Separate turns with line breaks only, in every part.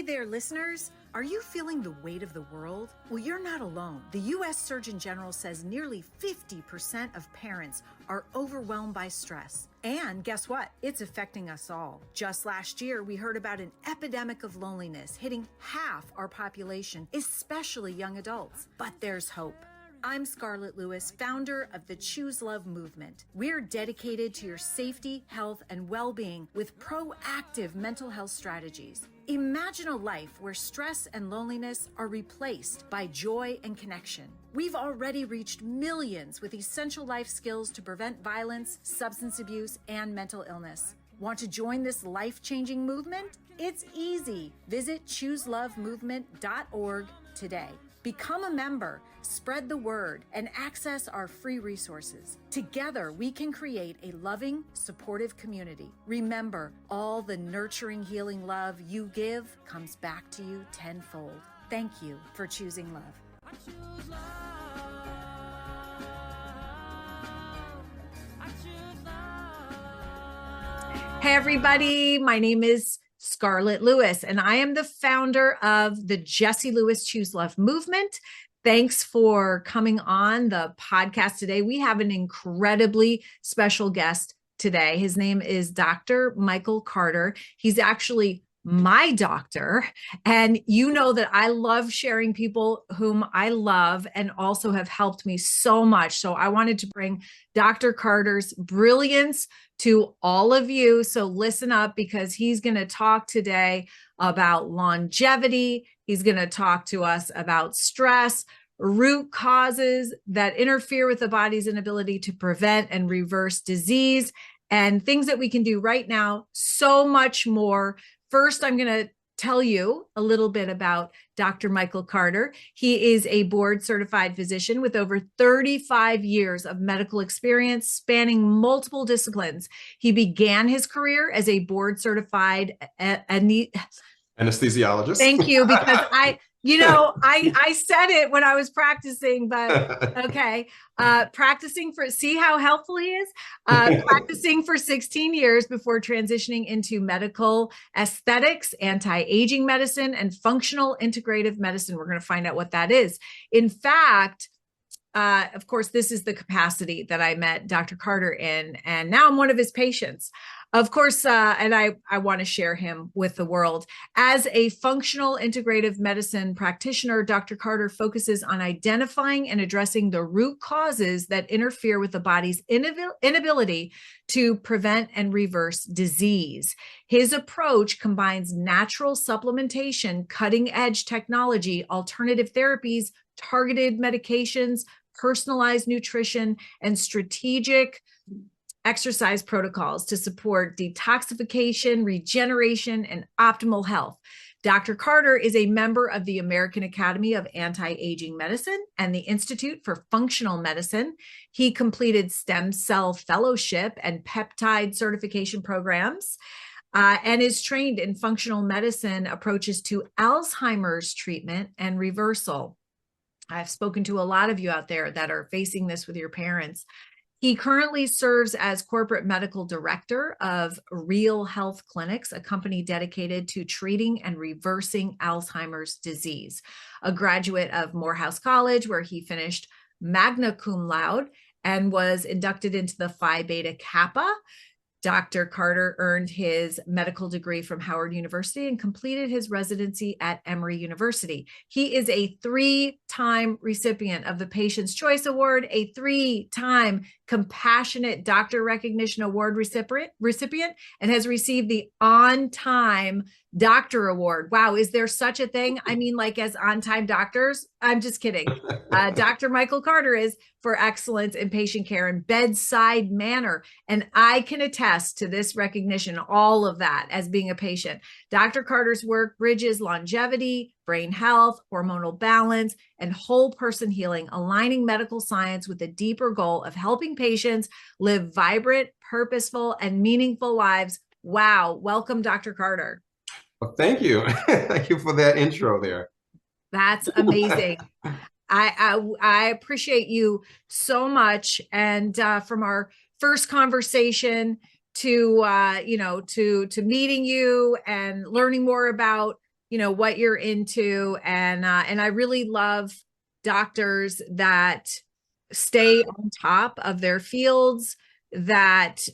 Hey there, listeners. Are you feeling the weight of the world? Well, you're not alone. The U.S. Surgeon General says nearly 50% of parents are overwhelmed by stress. And guess what? It's affecting us all. Just last year, we heard about an epidemic of loneliness hitting half our population, especially young adults. But there's hope. I'm Scarlett Lewis, founder of the Choose Love movement. We're dedicated to your safety, health, and well-being with proactive mental health strategies. Imagine a life where stress and loneliness are replaced by joy and connection. We've already reached millions with essential life skills to prevent violence, substance abuse, and mental illness. Want to join this life-changing movement? It's easy. Visit chooselovemovement.org today. Become a member, spread the word, and access our free resources. Together, we can create a loving, supportive community. Remember, all the nurturing, healing love you give comes back to you tenfold. Thank you for choosing love.
I choose love. I choose love.
Hey, everybody. My name is Scarlett Lewis, and I am the founder of the Jessie Lewis Choose Love movement. Thanks for coming on the podcast today. We have an incredibly special guest today. His name is Dr. Michael Carter. He's actually my doctor. And you know that I love sharing people whom I love and also have helped me so much. So I wanted to bring Dr. Carter's brilliance to all of you. So listen up, because he's going to talk today about longevity. He's going to talk to us about stress, root causes that interfere with the body's inability to prevent and reverse disease, and things that we can do right now. So much more. First, I'm going to tell you a little bit about Dr. Michael Carter. He is a board certified physician with over 35 years of medical experience spanning multiple disciplines. He began his career as a board certified
anesthesiologist.
Thank you, because I said it when I was practicing, but okay. See how helpful he is? Practicing for 16 years before transitioning into medical aesthetics, anti-aging medicine, and functional integrative medicine. We're going to find out what that is. In fact, of course, this is the capacity that I met Dr. Carter in, and now I'm one of his patients. Of course, and I want to share him with the world. As a functional integrative medicine practitioner, Dr. Carter focuses on identifying and addressing the root causes that interfere with the body's inability to prevent and reverse disease. His approach combines natural supplementation, cutting-edge technology, alternative therapies, targeted medications, personalized nutrition, and strategic exercise protocols to support detoxification, regeneration, and optimal health. Dr. Carter is a member of the American Academy of Anti-Aging Medicine and the Institute for Functional Medicine. He completed stem cell fellowship and peptide certification programs, and is trained in functional medicine approaches to Alzheimer's treatment and reversal. I've spoken to a lot of you out there that are facing this with your parents. He currently serves as corporate medical director of Real Health Clinics, a company dedicated to treating and reversing Alzheimer's disease. A graduate of Morehouse College, where he finished magna cum laude and was inducted into the Phi Beta Kappa. Dr. Carter earned his medical degree from Howard University and completed his residency at Emory University. He is a 3-time recipient of the Patient's Choice Award, a 3-time Compassionate Doctor Recognition Award recipient, and has received the On-Time Doctor Award. Wow, is there such a thing? I mean, like as on-time doctors? I'm just kidding. Dr. Michael Carter is for excellence in patient care and bedside manner. And I can attest to this recognition, all of that, as being a patient. Dr. Carter's work bridges longevity, brain health, hormonal balance, and whole person healing, aligning medical science with the deeper goal of helping patients live vibrant, purposeful, and meaningful lives. Wow. Welcome, Dr. Carter.
Well, thank you. Thank you for that intro there.
That's amazing. I appreciate you so much. And from our first conversation to meeting you and learning more about what you're into. And I really love doctors that stay on top of their fields, that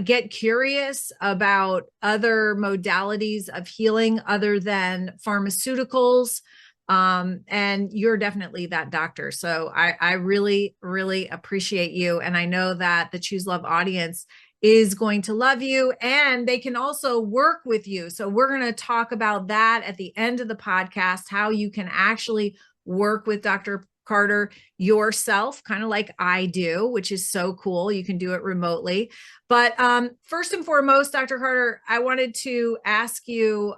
get curious about other modalities of healing other than pharmaceuticals. And you're definitely that doctor. So I really, really appreciate you. And I know that the Choose Love audience is going to love you, and they can also work with you. So we're going to talk about that at the end of the podcast, how you can actually work with Dr. Carter yourself, kind of like I do, which is so cool. You can do it remotely. But first and foremost, Dr. Carter, I wanted to ask you,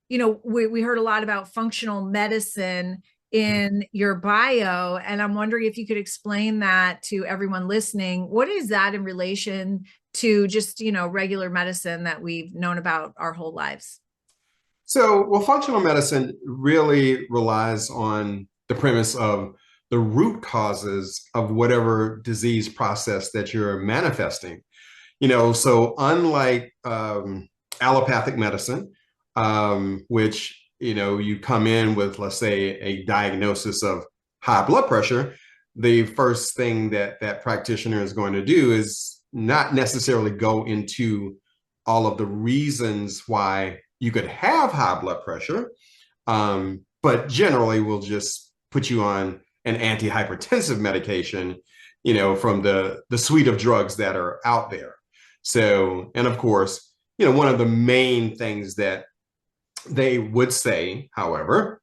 we heard a lot about functional medicine in your bio, and I'm wondering if you could explain that to everyone listening. What is that in relation to just, regular medicine that we've known about our whole lives?
So, well, functional medicine really relies on the premise of the root causes of whatever disease process that you're manifesting. So unlike allopathic medicine, which you come in with, let's say, a diagnosis of high blood pressure, the first thing that practitioner is going to do is not necessarily go into all of the reasons why you could have high blood pressure, but generally will just put you on an antihypertensive medication, from the suite of drugs that are out there. So, and of course, one of the main things that they would say, however,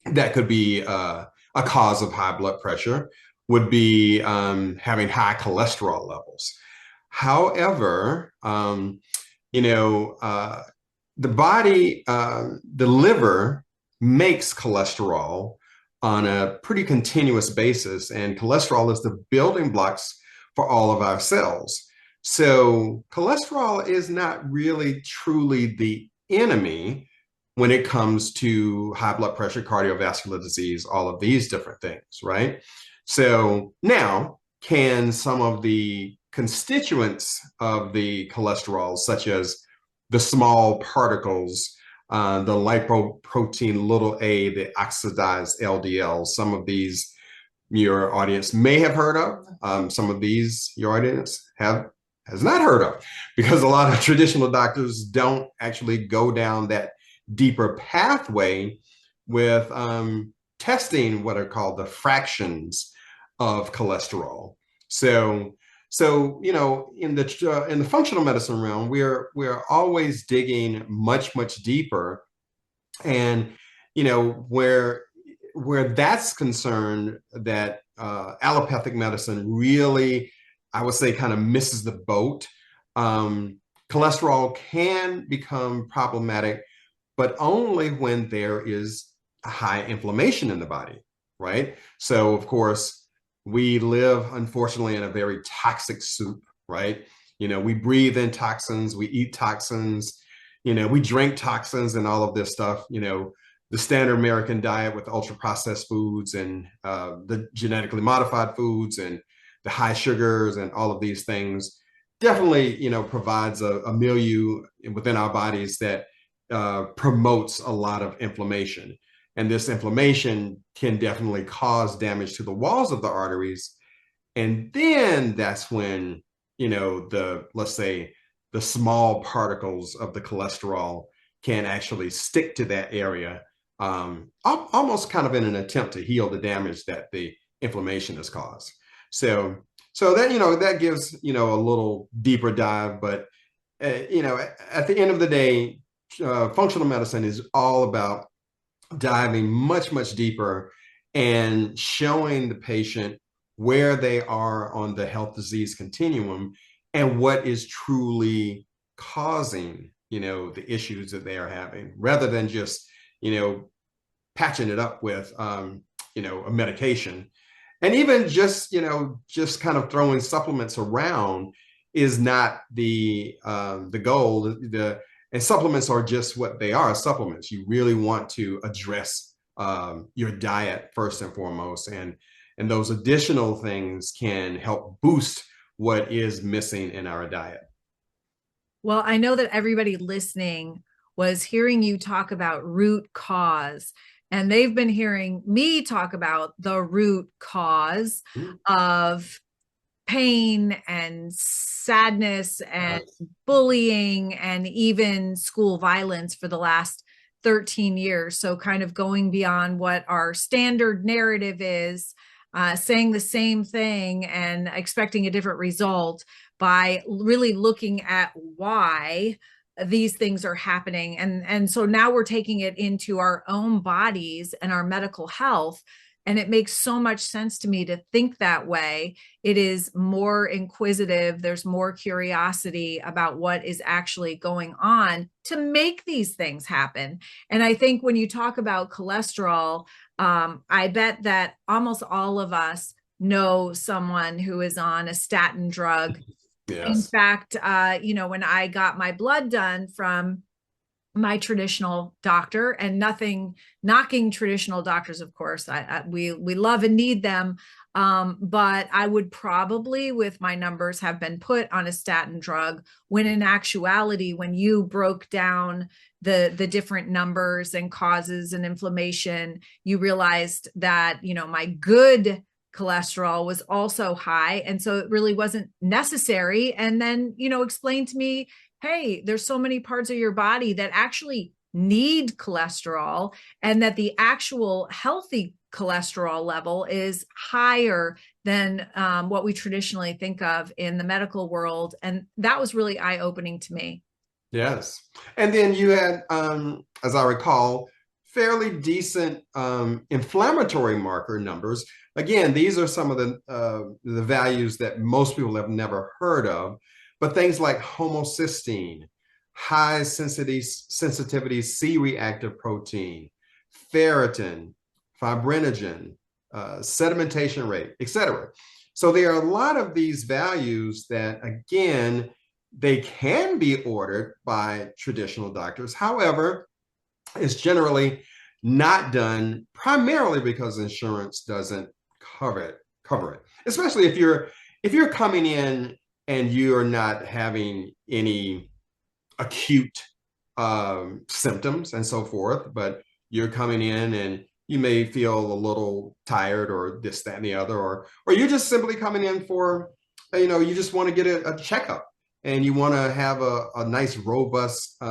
that could be a cause of high blood pressure would be having high cholesterol levels. However, the body, the liver makes cholesterol on a pretty continuous basis, and cholesterol is the building blocks for all of our cells. So cholesterol is not really truly the enemy when it comes to high blood pressure, cardiovascular disease, all of these different things, right? So now, can some of the constituents of the cholesterol, such as the small particles, the lipoprotein little a, the oxidized LDL, some of these your audience may have heard of, some of these your audience has not heard of, because a lot of traditional doctors don't actually go down that deeper pathway with testing what are called the fractions of cholesterol. So in the functional medicine realm, we're always digging much deeper, and where that's concerned, that allopathic medicine really, I would say, kind of misses the boat. Cholesterol can become problematic, but only when there is a high inflammation in the body, right? So of course, we live, unfortunately, in a very toxic soup, right? We breathe in toxins, we eat toxins, we drink toxins and all of this stuff. The standard American diet with ultra processed foods and the genetically modified foods and the high sugars and all of these things definitely, provides a milieu within our bodies that promotes a lot of inflammation. And this inflammation can definitely cause damage to the walls of the arteries. And then that's when, let's say, the small particles of the cholesterol can actually stick to that area, almost kind of in an attempt to heal the damage that the inflammation has caused. So that, that gives, a little deeper dive, but, at the end of the day, functional medicine is all about diving much deeper and showing the patient where they are on the health disease continuum and what is truly causing, the issues that they are having, rather than just, patching it up with, a medication. And even just kind of throwing supplements around is not the goal. And supplements are just what they are, supplements. You really want to address your diet first and foremost, and those additional things can help boost what is missing in our diet.
Well, I know that everybody listening was hearing you talk about root cause. And they've been hearing me talk about the root cause of pain and sadness and bullying and even school violence for the last 13 years. So kind of going beyond what our standard narrative is, saying the same thing and expecting a different result by really looking at why these things are happening. And so now we're taking it into our own bodies and our medical health. And it makes so much sense to me to think that way. It is more inquisitive. There's more curiosity about what is actually going on to make these things happen. And I think when you talk about cholesterol, I bet that almost all of us know someone who is on a statin drug.
Yes.
In fact, when I got my blood done from my traditional doctor, and nothing knocking traditional doctors, of course, we love and need them. But I would probably, with my numbers, have been put on a statin drug, when in actuality, when you broke down the different numbers and causes and inflammation, you realized that, my good cholesterol was also high. And so it really wasn't necessary. And then, explain to me, hey, there's so many parts of your body that actually need cholesterol, and that the actual healthy cholesterol level is higher than what we traditionally think of in the medical world. And that was really eye-opening to me.
Yes. And then you had, as I recall, fairly decent inflammatory marker numbers. Again, these are some of the values that most people have never heard of, but things like homocysteine, high sensitivity C-reactive protein, ferritin, fibrinogen, sedimentation rate, etc. So there are a lot of these values that, again, they can be ordered by traditional doctors. However, it's generally not done, primarily because insurance doesn't cover it. Especially if you're coming in and you're not having any acute symptoms and so forth, but you're coming in and you may feel a little tired or this, that, and the other, or you're just simply coming in for, you just want to get a checkup, and you want to have a nice, robust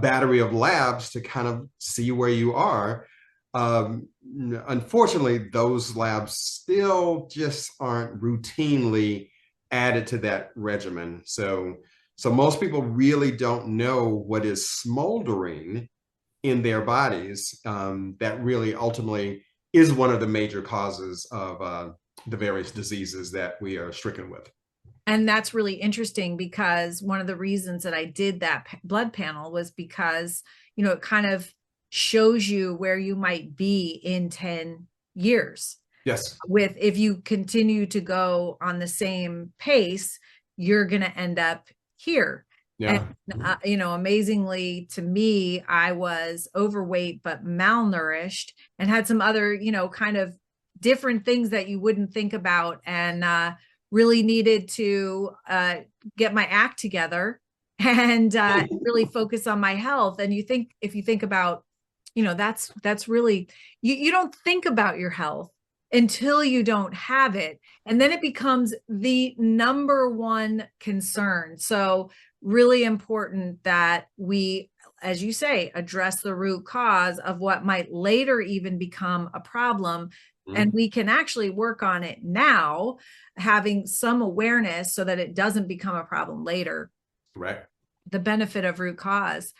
battery of labs to kind of see where you are. Unfortunately, those labs still just aren't routinely added to that regimen. So most people really don't know what is smoldering in their bodies that really ultimately is one of the major causes of the various diseases that we are stricken with.
And that's really interesting, because one of the reasons that I did that blood panel was because, it kind of shows you where you might be in 10 years.
Yes.
If you continue to go on the same pace, you're going to end up here.
Yeah.
And, amazingly to me, I was overweight, but malnourished, and had some other, kind of different things that you wouldn't think about, and really needed to get my act together and really focus on my health. And if you think about, that's really, you don't think about your health until you don't have it. And then it becomes the number one concern. So really important that we, as you say, address the root cause of what might later even become a problem. And we can actually work on it now, having some awareness so that it doesn't become a problem later.
Right.
The benefit of root cause.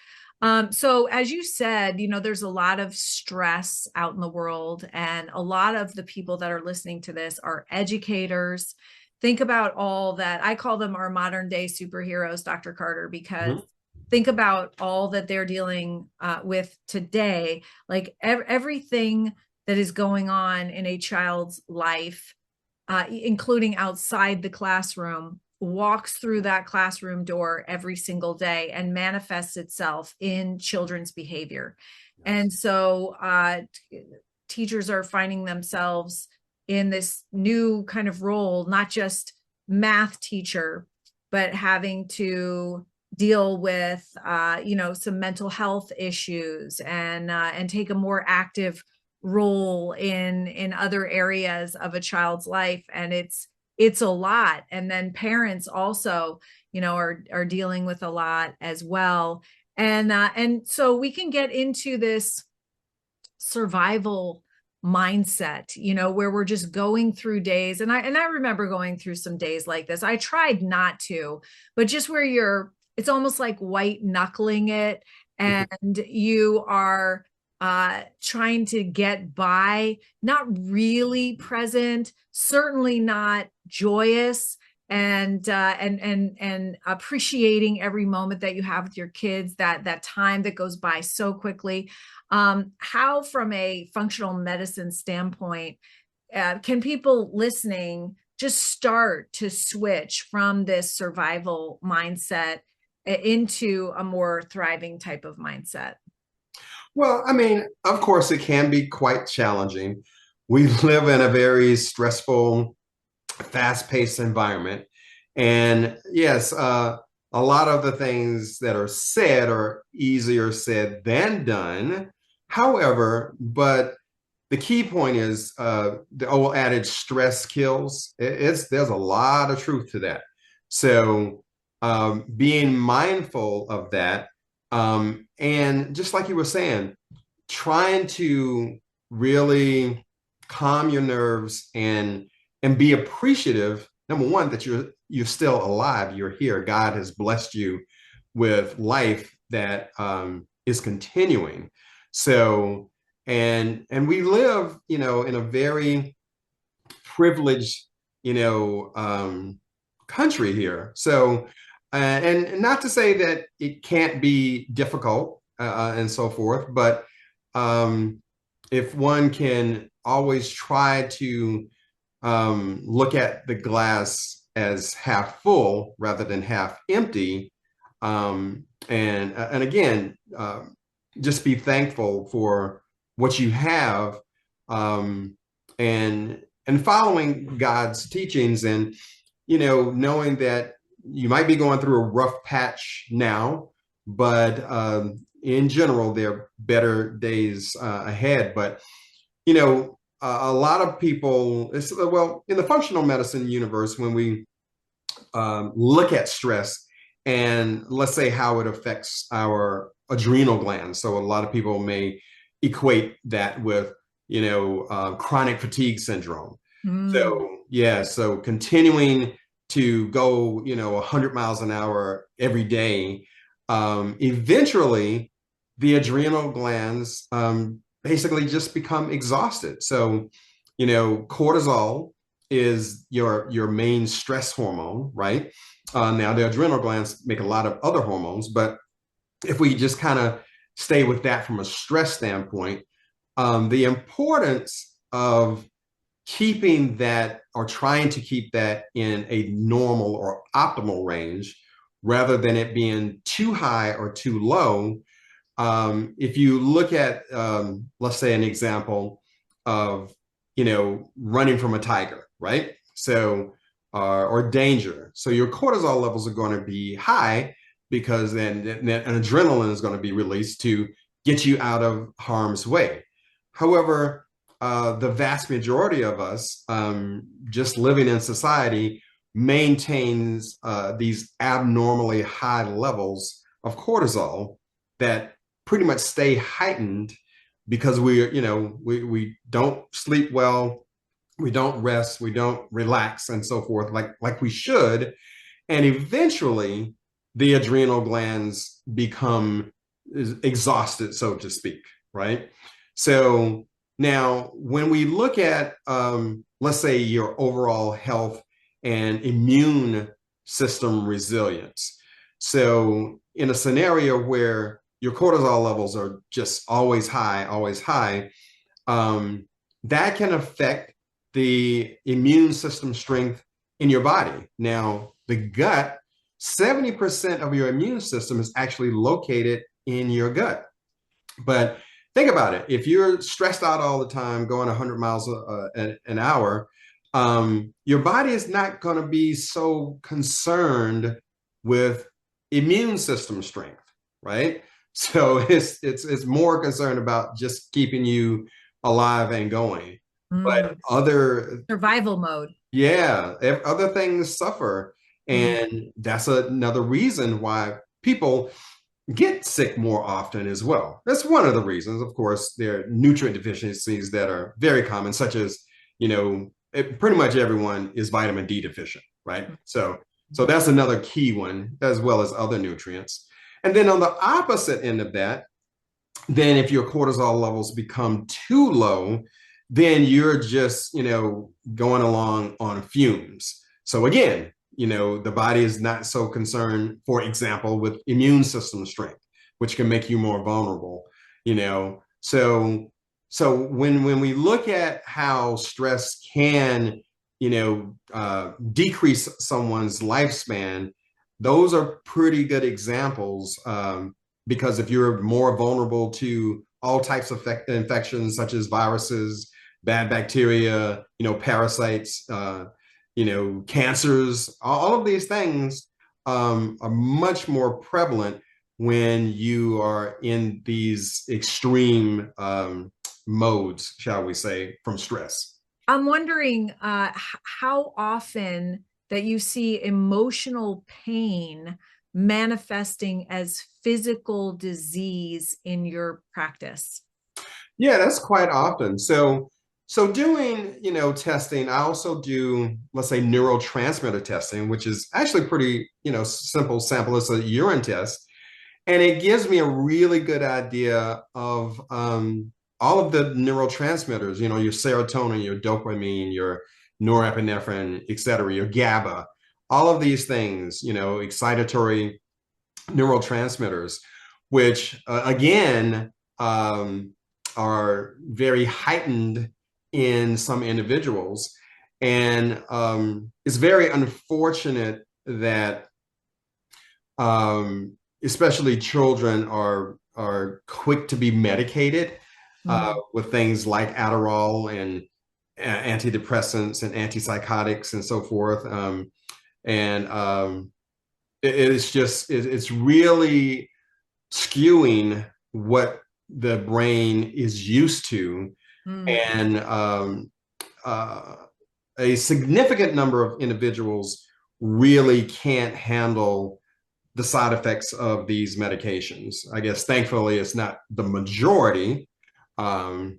So as you said, there's a lot of stress out in the world, and a lot of the people that are listening to this are educators. Think about all that. I call them our modern day superheroes, Dr. Carter, because think about all that they're dealing with today, like everything that is going on in a child's life, including outside the classroom, walks through that classroom door every single day and manifests itself in children's behavior. Yes. And so teachers are finding themselves in this new kind of role, not just math teacher, but having to deal with some mental health issues and take a more active role in other areas of a child's life, and it's a lot. And then parents also are dealing with a lot as well. And so we can get into this survival mindset, where we're just going through days. And I remember going through some days like this. I tried not to, but just where it's almost like white knuckling it, and you are trying to get by, not really present, certainly not joyous, and appreciating every moment that you have with your kids, that time that goes by so quickly. How, from a functional medicine standpoint, can people listening just start to switch from this survival mindset into a more thriving type of mindset?
Well, I mean, of course, it can be quite challenging. We live in a very stressful, fast-paced environment. And yes, a lot of the things that are said are easier said than done. However, but the key point is the old adage, stress kills. There's a lot of truth to that. So being mindful of that, and just like you were saying, trying to really calm your nerves and be appreciative. Number one, that you're still alive. You're here. God has blessed you with life that is continuing. So, and we live, in a very privileged, country here. So, and not to say that it can't be difficult and so forth, but if one can always try to look at the glass as half full rather than half empty, and again, just be thankful for what you have, and following God's teachings, and knowing that you might be going through a rough patch now, but in general, there are better days ahead. But a lot of people, well, in the functional medicine universe, when we look at stress and let's say how it affects our adrenal glands. So a lot of people may equate that with, chronic fatigue syndrome. So, yeah, so continuing to go, 100 miles an hour every day, eventually the adrenal glands basically just become exhausted. So, cortisol is your main stress hormone, right? Now, the adrenal glands make a lot of other hormones, but if we just kind of stay with that from a stress standpoint, the importance of keeping that, or trying to keep that in a normal or optimal range, rather than it being too high or too low. If you look at, let's say, an example of, running from a tiger, right? So, or danger. So your cortisol levels are going to be high, because then an adrenaline is going to be released to get you out of harm's way. However, the vast majority of us, just living in society, maintains these abnormally high levels of cortisol that pretty much stay heightened because we don't sleep well, we don't rest, we don't relax, and so forth, like we should. And eventually the adrenal glands become exhausted, so to speak, right? So now when we look at, let's say, your overall health and immune system resilience. So in a scenario where your cortisol levels are just always high, that can affect the immune system strength in your body. Now, the gut, 70% of your immune system is actually located in your gut. But think about it. If you're stressed out all the time, going 100 miles an hour, your body is not going to be so concerned with immune system strength, right? So it's more concerned about just keeping you alive and going. But other,
Survival mode.
yeah, other things suffer. And that's another reason why people get sick more often as well. That's one of the reasons. Of course, there are nutrient deficiencies that are very common, such as, pretty much everyone is vitamin D deficient, right? So that's another key one, as well as other nutrients. And then on the opposite end of that, then if your cortisol levels become too low, then you're just, going along on fumes. So again, the body is not so concerned, for example, with immune system strength, which can make you more vulnerable, So when we look at how stress can, decrease someone's lifespan, those are pretty good examples, because if you're more vulnerable to all types of infections, such as viruses, bad bacteria, parasites, cancers, all of these things are much more prevalent when you are in these extreme modes, shall we say, from stress.
I'm wondering how often that you see emotional pain manifesting as physical disease in your practice.
Yeah, that's quite often. So doing, testing, I also do, let's say, neurotransmitter testing, which is actually pretty, simple sample. It's a urine test. And it gives me a really good idea of all of the neurotransmitters, your serotonin, your dopamine, your norepinephrine, et cetera, your GABA, all of these things, excitatory neurotransmitters, which again, are very heightened in some individuals. And it's very unfortunate that especially children are quick to be medicated with things like Adderall and antidepressants and antipsychotics and so forth. It's really skewing what the brain is used to. And a significant number of individuals really can't handle the side effects of these medications. I guess thankfully it's not the majority. Of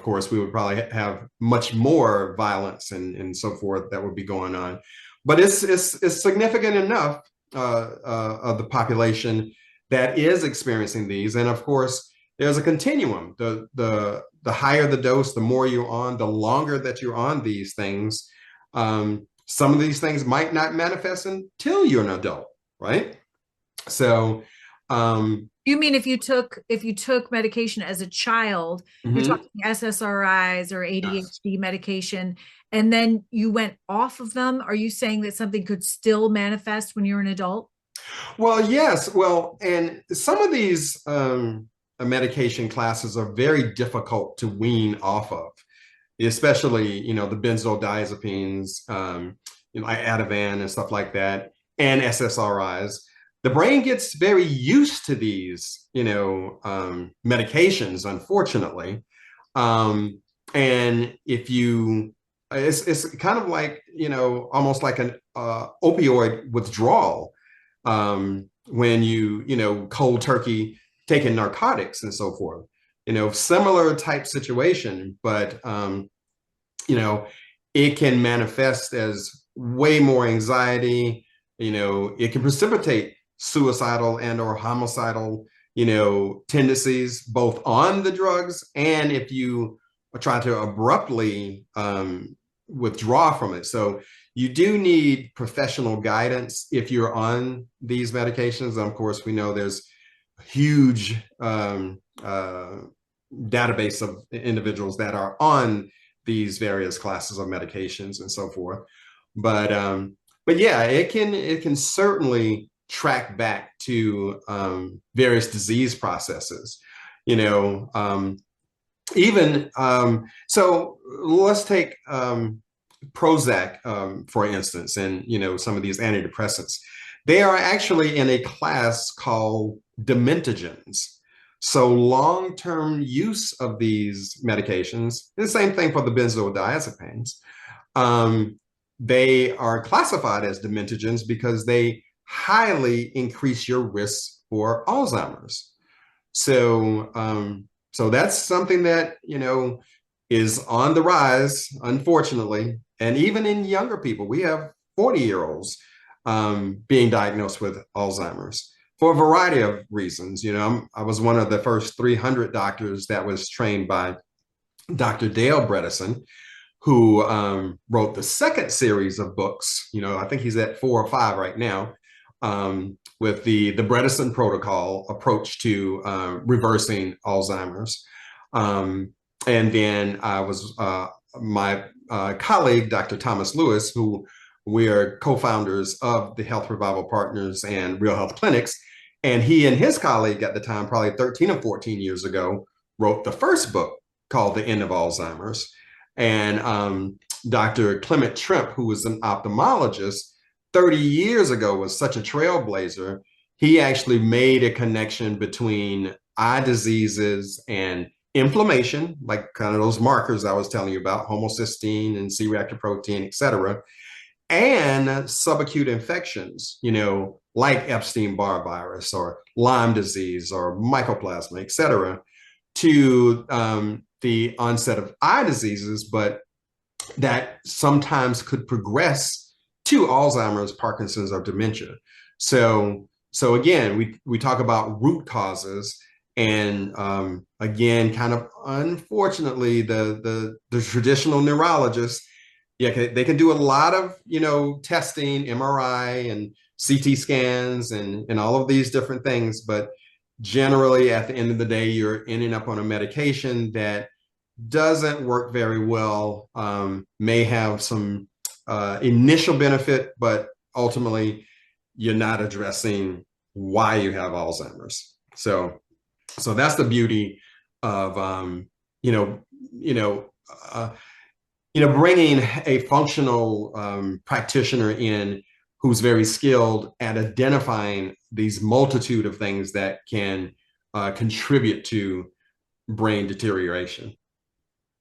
course, we would probably have much more violence and so forth that would be going on, but it's significant enough of the population that is experiencing these. And of course, there's a continuum. The higher the dose, the more you're on, the longer that you're on these things. Some of these things might not manifest until you're an adult, right? So,
you mean if you took medication as a child, you're talking SSRIs or ADHD medication, and then you went off of them? Are you saying that something could still manifest when you're an adult?
Well, yes. Well, and some of these medication classes are very difficult to wean off of, especially, the benzodiazepines, like Ativan and stuff like that, and SSRIs. The brain gets very used to these, medications, unfortunately. And if you, it's kind of like, almost like an opioid withdrawal, when you, cold turkey taking narcotics and so forth, similar type situation, but, it can manifest as way more anxiety. It can precipitate suicidal and or homicidal, tendencies, both on the drugs, and if you try to abruptly withdraw from it. So you do need professional guidance if you're on these medications. Of course, we know there's a huge database of individuals that are on these various classes of medications and so forth. But yeah, it can certainly track back to various disease processes, even so let's take Prozac, for instance, and some of these antidepressants. They are actually in a class called dementogens. So long-term use of these medications, the same thing for the benzodiazepines, they are classified as dementogens because they highly increase your risk for Alzheimer's. So, so that's something that, is on the rise, unfortunately. And even in younger people, we have 40-year-olds being diagnosed with Alzheimer's for a variety of reasons. I was one of the first 300 doctors that was trained by Dr. Dale Bredesen, who wrote the second series of books. I think he's at 4 or 5 right now, with the Bredesen protocol approach to reversing Alzheimer's. And then I was my colleague, Dr. Thomas Lewis, who we are co-founders of the Health Revival Partners and Real Health Clinics. And he and his colleague at the time, probably 13 or 14 years ago, wrote the first book called The End of Alzheimer's. And Dr. Clement Tremp, who was an ophthalmologist 30 years ago, was such a trailblazer. He actually made a connection between eye diseases and inflammation, like kind of those markers I was telling you about, homocysteine and C-reactive protein, et cetera, and subacute infections, like Epstein-Barr virus or Lyme disease or mycoplasma, et cetera, to the onset of eye diseases, but that sometimes could progress to Alzheimer's, Parkinson's, or dementia. So again, we talk about root causes, and again, kind of unfortunately, the traditional neurologists, they can do a lot of testing, MRI and CT scans and all of these different things, but generally at the end of the day, you're ending up on a medication that doesn't work very well, may have some initial benefit, but ultimately you're not addressing why you have Alzheimer's. So that's the beauty of bringing a functional practitioner in who's very skilled at identifying these multitude of things that can contribute to brain deterioration.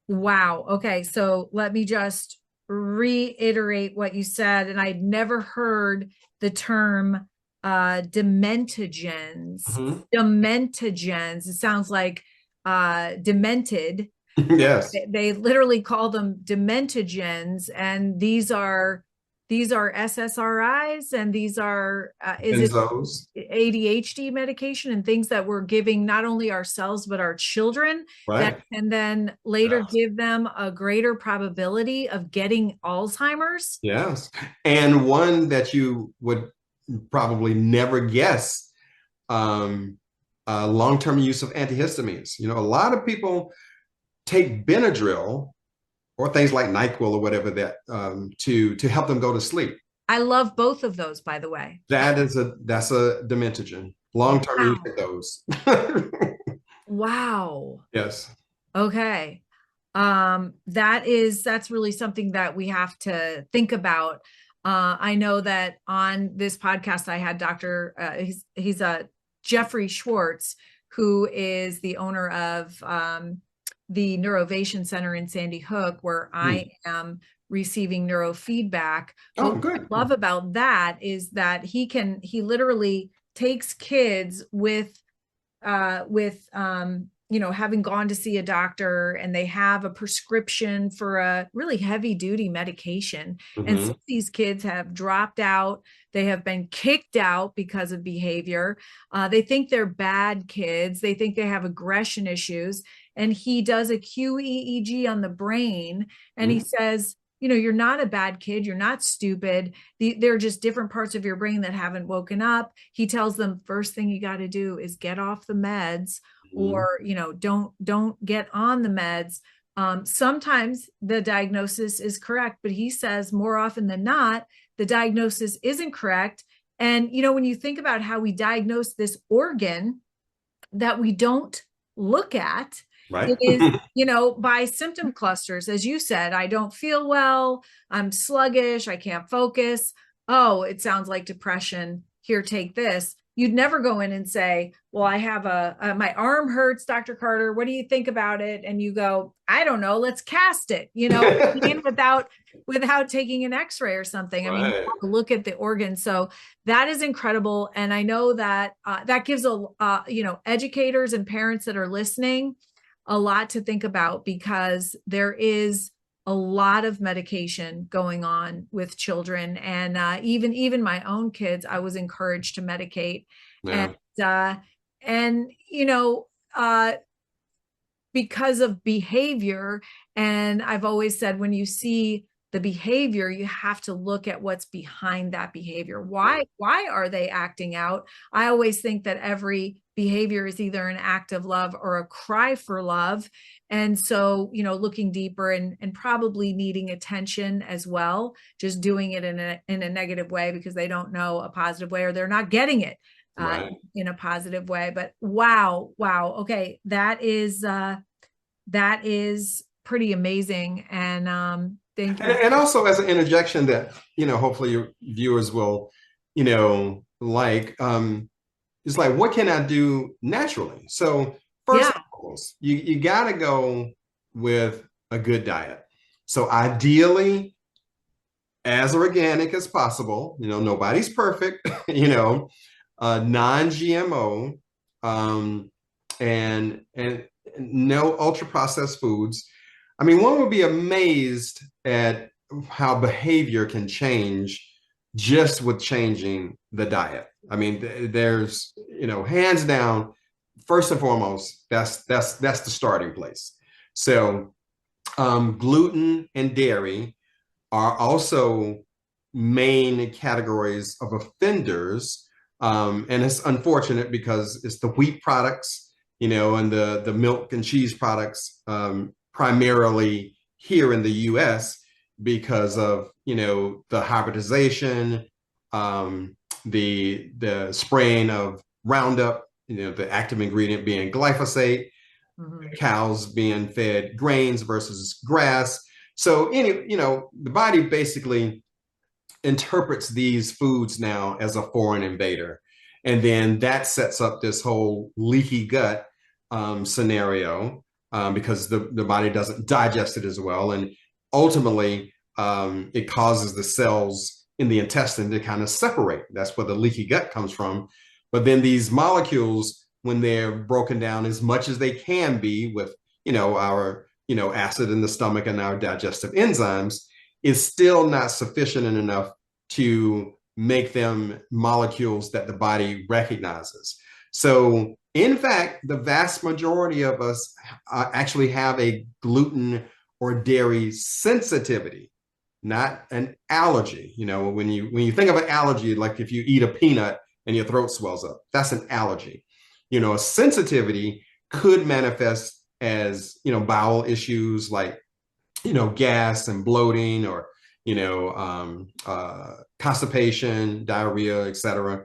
Wow. Okay. So let me just reiterate what you said. And I'd never heard the term dementogens.
Mm-hmm.
Dementogens. It sounds like demented.
Yes.
They literally call them dementogens, and these are SSRIs, and these are
Benzos.
ADHD medication and things that we're giving not only ourselves but our children,
right,
that can then later give them a greater probability of getting Alzheimer's.
Yes, and one that you would probably never guess, long-term use of antihistamines. A lot of people take Benadryl or things like NyQuil or whatever that to help them go to sleep.
I love both of those, by the way.
That's a dementogen. Long-term use of those.
Wow.
Yes.
Okay. That's really something that we have to think about. I know that on this podcast, I had he's Jeffrey Schwartz, who is the owner of the Neurovation Center in Sandy Hook, where I am receiving neurofeedback.
Oh,
but
good.
what I love about that is that he literally takes kids with having gone to see a doctor, and they have a prescription for a really heavy duty medication.
Mm-hmm.
And some of these kids have dropped out. They have been kicked out because of behavior. They think they're bad kids. They think they have aggression issues. And he does a QEEG on the brain, and he says, you're not a bad kid. You're not stupid. There are just different parts of your brain that haven't woken up. He tells them, first thing you got to do is get off the meds, or, don't get on the meds. Sometimes the diagnosis is correct, but he says more often than not, the diagnosis isn't correct. And, when you think about how we diagnose this organ that we don't look at,
right,
it is, by symptom clusters. As you said, I don't feel well, I'm sluggish, I can't focus. Oh, it sounds like depression. here, take this. You'd never go in and say, well, I have my arm hurts, Dr. Carter. What do you think about it? And you go, I don't know, let's cast it, without taking an x-ray or something. I mean, you have to look at the organ. So that is incredible. And I know that that gives educators and parents that are listening a lot to think about, because there is a lot of medication going on with children, and even my own kids, I was encouraged to medicate. Yeah. And because of behavior. And I've always said, when you see the behavior, you have to look at what's behind that behavior. Why are they acting out? I always think that every behavior is either an act of love or a cry for love. And so, looking deeper and probably needing attention as well, just doing it in a negative way because they don't know a positive way, or they're not getting it in a positive way. But wow. Okay. That is pretty amazing. And thank you.
And also, as an interjection that, hopefully your viewers will, like, it's like, what can I do naturally? So first of all, you got to go with a good diet. So ideally, as organic as possible, nobody's perfect, non-GMO, and no ultra processed foods. I mean, one would be amazed at how behavior can change just with changing the diet. I mean, there's, hands down, first and foremost, that's the starting place. So gluten and dairy are also main categories of offenders. And it's unfortunate because it's the wheat products, and the milk and cheese products, primarily here in the US, because of, the hybridization, the spraying of Roundup, the active ingredient being glyphosate, cows being fed grains versus grass. So, the body basically interprets these foods now as a foreign invader. And then that sets up this whole leaky gut scenario, because the body doesn't digest it as well. And ultimately, it causes the cells in the intestine to kind of separate. That's where the leaky gut comes from. But then these molecules, when they're broken down as much as they can be with, our, acid in the stomach and our digestive enzymes, is still not sufficient enough to make them molecules that the body recognizes. So in fact, the vast majority of us actually have a gluten or dairy sensitivity, not an allergy. When you think of an allergy, like if you eat a peanut and your throat swells up, that's an allergy. A sensitivity could manifest as, bowel issues like, gas and bloating, or, constipation, diarrhea, etc.,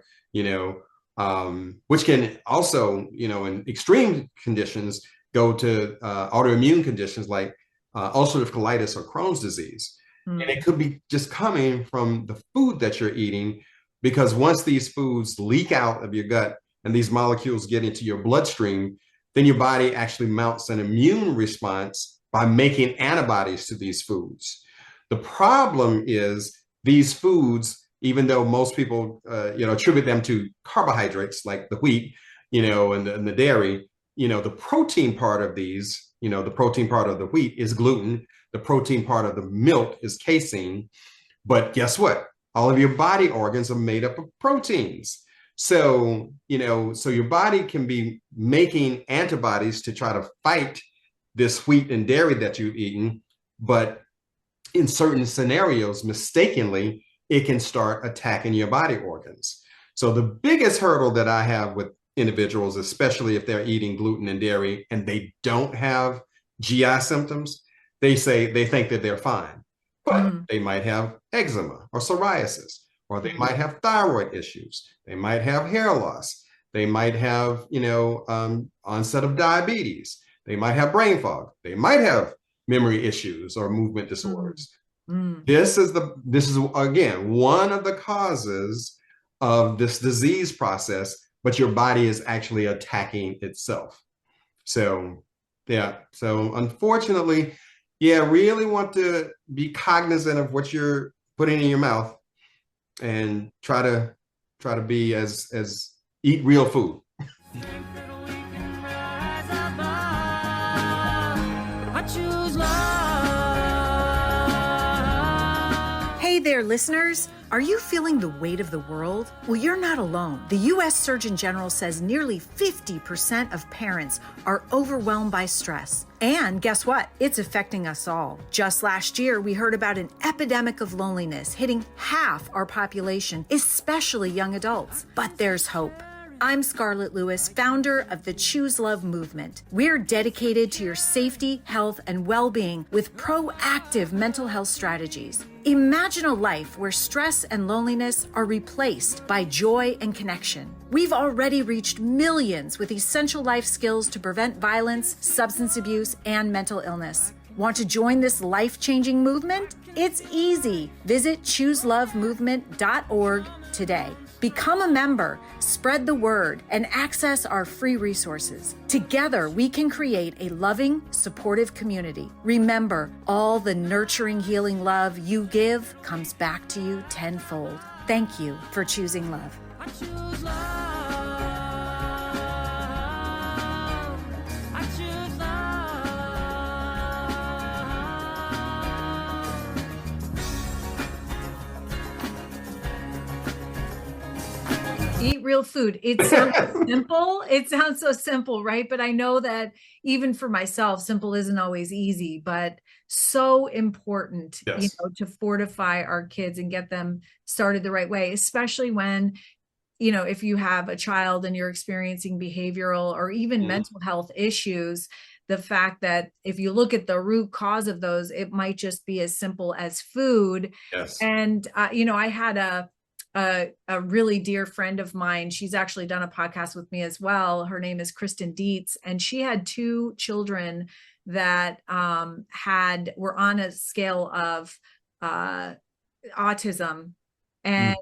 which can also, in extreme conditions, go to autoimmune conditions like ulcerative colitis or Crohn's disease. And it could be just coming from the food that you're eating, because once these foods leak out of your gut and these molecules get into your bloodstream, then your body actually mounts an immune response by making antibodies to these foods. The problem is these foods, even though most people, attribute them to carbohydrates like the wheat, and the dairy, the protein part of these, the protein part of the wheat is gluten. The protein part of the milk is casein. But guess what? All of your body organs are made up of proteins. So, so your body can be making antibodies to try to fight this wheat and dairy that you've eaten. But in certain scenarios, mistakenly, it can start attacking your body organs. So the biggest hurdle that I have with individuals, especially if they're eating gluten and dairy and they don't have GI symptoms, they think that they're fine, but they might have eczema or psoriasis, or they might have thyroid issues. They might have hair loss. They might have, onset of diabetes. They might have brain fog. They might have memory issues or movement disorders. This is again, one of the causes of this disease process, but your body is actually attacking itself. So, yeah. So unfortunately, yeah, really want to be cognizant of what you're putting in your mouth and try to be as eat real food.
Hey there, listeners. Are you feeling the weight of the world? Well, you're not alone. The U.S. Surgeon General says nearly 50% of parents are overwhelmed by stress. And guess what? It's affecting us all. Just last year, we heard about an epidemic of loneliness hitting half our population, especially young adults. But there's hope. I'm Scarlett Lewis, founder of the Choose Love movement. We're dedicated to your safety, health, and well-being with proactive mental health strategies. Imagine a life where stress and loneliness are replaced by joy and connection. We've already reached millions with essential life skills to prevent violence, substance abuse, and mental illness. Want to join this life-changing movement? It's easy. Visit chooselovemovement.org today. Become a member, spread the word, and access our free resources. Together, we can create a loving, supportive community. Remember, all the nurturing, healing love you give comes back to you tenfold. Thank you for choosing love.
I choose love. I choose love.
Eat real food. It sounds simple. It sounds so simple, right? But I know that even for myself, simple isn't always easy, but so important,
Yes.
to fortify our kids and get them started the right way, especially when, if you have a child and you're experiencing behavioral or even mental health issues, the fact that if you look at the root cause of those, it might just be as simple as food.
Yes.
And, I had a really dear friend of mine. She's actually done a podcast with me as well. Her name is Kristen Dietz, and she had two children that were on a scale of autism, and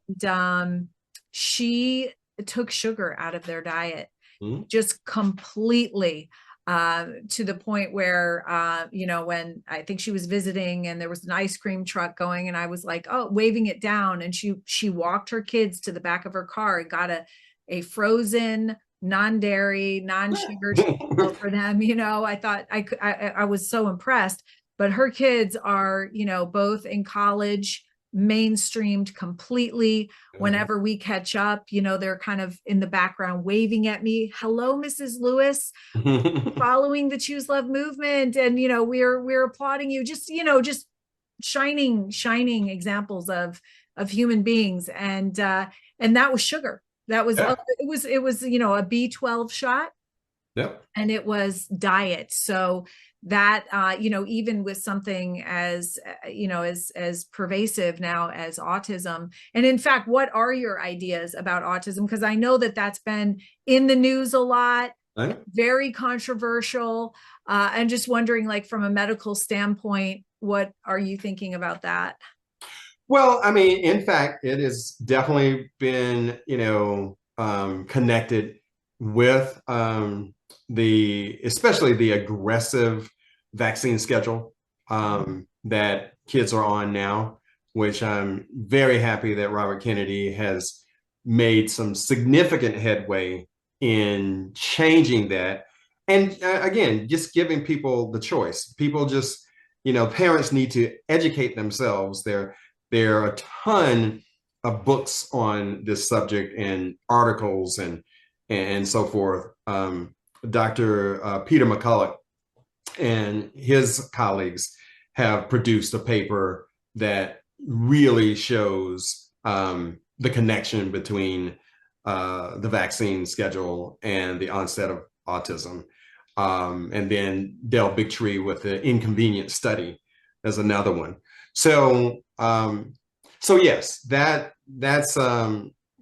she took sugar out of their diet, just completely. To the point where, when I think she was visiting and there was an ice cream truck going, and I was like, oh, waving it down. And she walked her kids to the back of her car and got a frozen, non-dairy, non-sugar for them. I thought I was so impressed, but her kids are, both in college, mainstreamed completely. Whenever we catch up, they're kind of in the background waving at me. Hello, Mrs. Lewis, following the Choose Love movement. And, we're applauding you. Just shining examples of human beings. And that was sugar. That was, it was, a B12 shot.
Yep.
And it was diet. So that, even with something as pervasive now as autism. And in fact, what are your ideas about autism? Because I know that that's been in the news a lot, very controversial. I'm just wondering, like, from a medical standpoint, what are you thinking about that?
Well, I mean, in fact, it has definitely been, connected with especially the aggressive vaccine schedule that kids are on now, which I'm very happy that Robert Kennedy has made some significant headway in changing that. And again, just giving people the choice. People just, parents need to educate themselves. There are a ton of books on this subject and articles and so forth. Dr. Peter McCullough and his colleagues have produced a paper that really shows the connection between the vaccine schedule and the onset of autism. And then Del Bigtree with the inconvenient study as another one. So yes, that's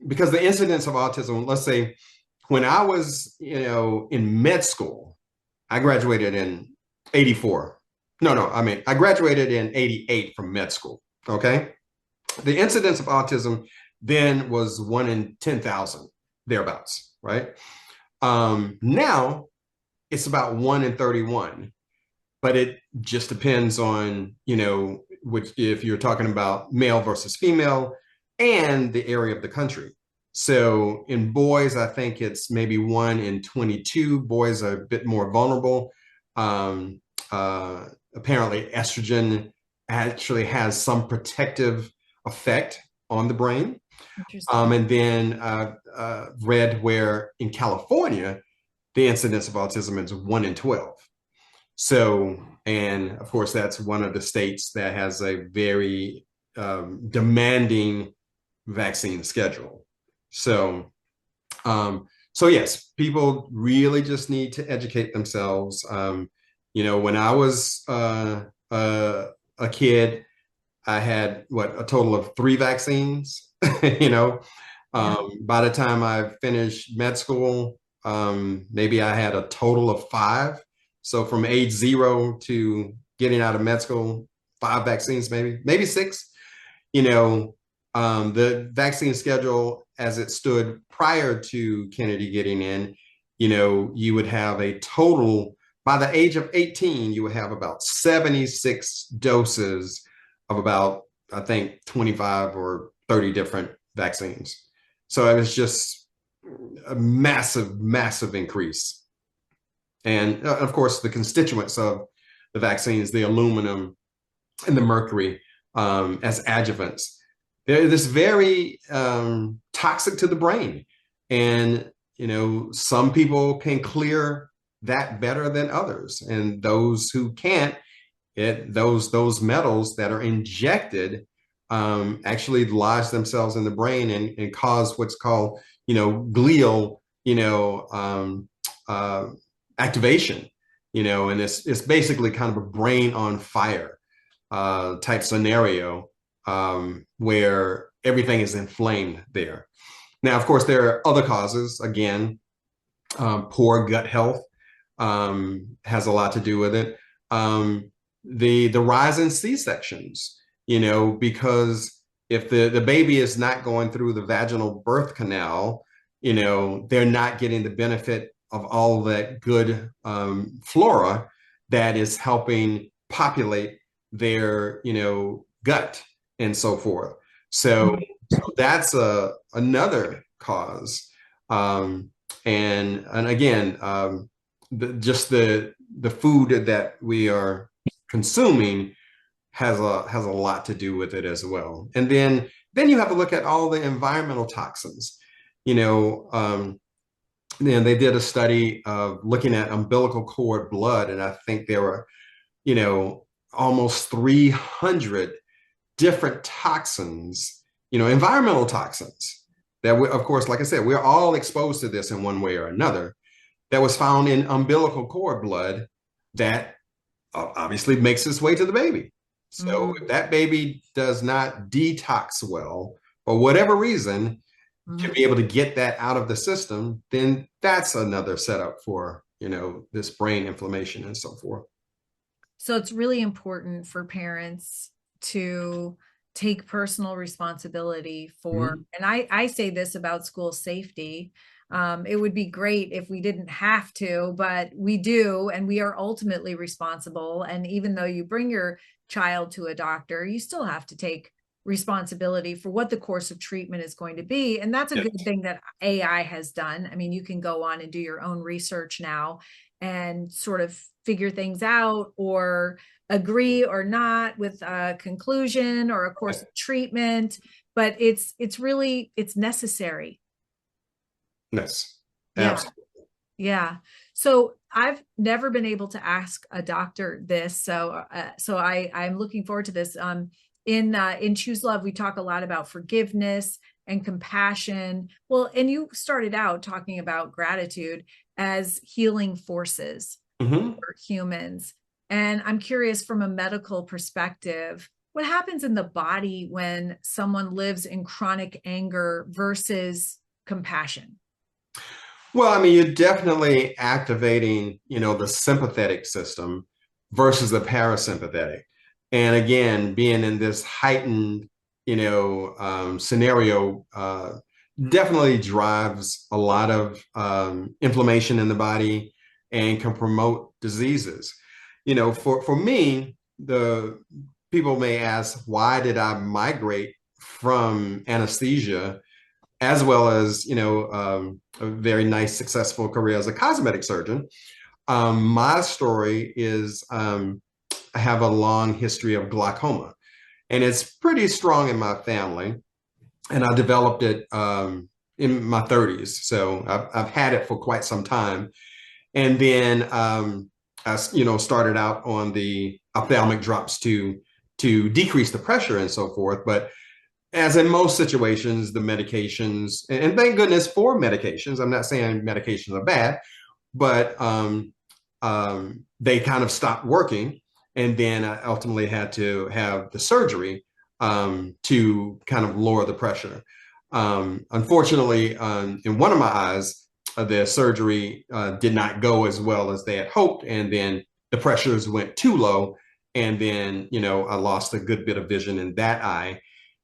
because the incidence of autism, let's say, when I was, in med school, I graduated in 84. I graduated in 88 from med school. Okay. The incidence of autism then was 1 in 10,000, thereabouts, right? Now it's about 1 in 31, but it just depends on, which, if you're talking about male versus female and the area of the country. So in boys, I think it's maybe 1 in 22. Boys are a bit more vulnerable. Apparently estrogen actually has some protective effect on the brain. And then read where in California, the incidence of autism is 1 in 12. So, and of course, that's one of the states that has a very demanding vaccine schedule. So, so yes, people really just need to educate themselves. When I was a kid, I had a total of 3 vaccines. By the time I finished med school, maybe I had a total of 5. So from age 0 to getting out of med school, 5 vaccines, maybe 6. The vaccine schedule as it stood prior to Kennedy getting in, you would have a total, by the age of 18, you would have about 76 doses of about, I think, 25 or 30 different vaccines. So it was just a massive, massive increase. And of course, the constituents of the vaccines, the aluminum and the mercury as adjuvants, they're this very toxic to the brain. And, some people can clear that better than others. And those who can't, those metals that are injected actually lodge themselves in the brain and cause what's called, glial, activation, and it's basically kind of a brain on fire type scenario where everything is inflamed there. Now, of course, there are other causes. Again, poor gut health has a lot to do with it. The rise in C-sections, because if the baby is not going through the vaginal birth canal, they're not getting the benefit of all that good flora that is helping populate their, gut and so forth. So that's another cause. And again, just the food that we are consuming has a lot to do with it as well. And then you have to look at all the environmental toxins. They did a study of looking at umbilical cord blood, and I think there were, almost 300 different toxins, environmental toxins that of course, like I said, we're all exposed to this in one way or another, that was found in umbilical cord blood that obviously makes its way to the baby. So if that baby does not detox well, for whatever reason, to be able to get that out of the system, then that's another setup for, this brain inflammation and so forth.
So it's really important for parents to take personal responsibility for, and I say this about school safety. It would be great if we didn't have to, but we do, and we are ultimately responsible. And even though you bring your child to a doctor, you still have to take responsibility for what the course of treatment is going to be. And that's a good thing that AI has done. I mean, you can go on and do your own research now and sort of figure things out or agree or not with a conclusion or a course of treatment, but it's necessary.
Yes, absolutely.
Yeah. So I've never been able to ask a doctor this. So I'm looking forward to this. In Choose Love, we talk a lot about forgiveness and compassion. Well, and you started out talking about gratitude as healing forces for humans. And I'm curious, from a medical perspective, what happens in the body when someone lives in chronic anger versus compassion?
Well, I mean, you're definitely activating, the sympathetic system versus the parasympathetic. And again, being in this heightened, scenario definitely drives a lot of inflammation in the body and can promote diseases. For me, the people may ask, why did I migrate from anesthesia as well as, a very nice, successful career as a cosmetic surgeon? My story is I have a long history of glaucoma, and it's pretty strong in my family. And I developed it in my 30s. So I've had it for quite some time. And then I started out on the ophthalmic drops to decrease the pressure and so forth. But as in most situations, the medications, and thank goodness for medications. I'm not saying medications are bad, but they kind of stopped working. And then I ultimately had to have the surgery to kind of lower the pressure. Unfortunately, in one of my eyes, the surgery did not go as well as they had hoped. And then the pressures went too low. And then, I lost a good bit of vision in that eye.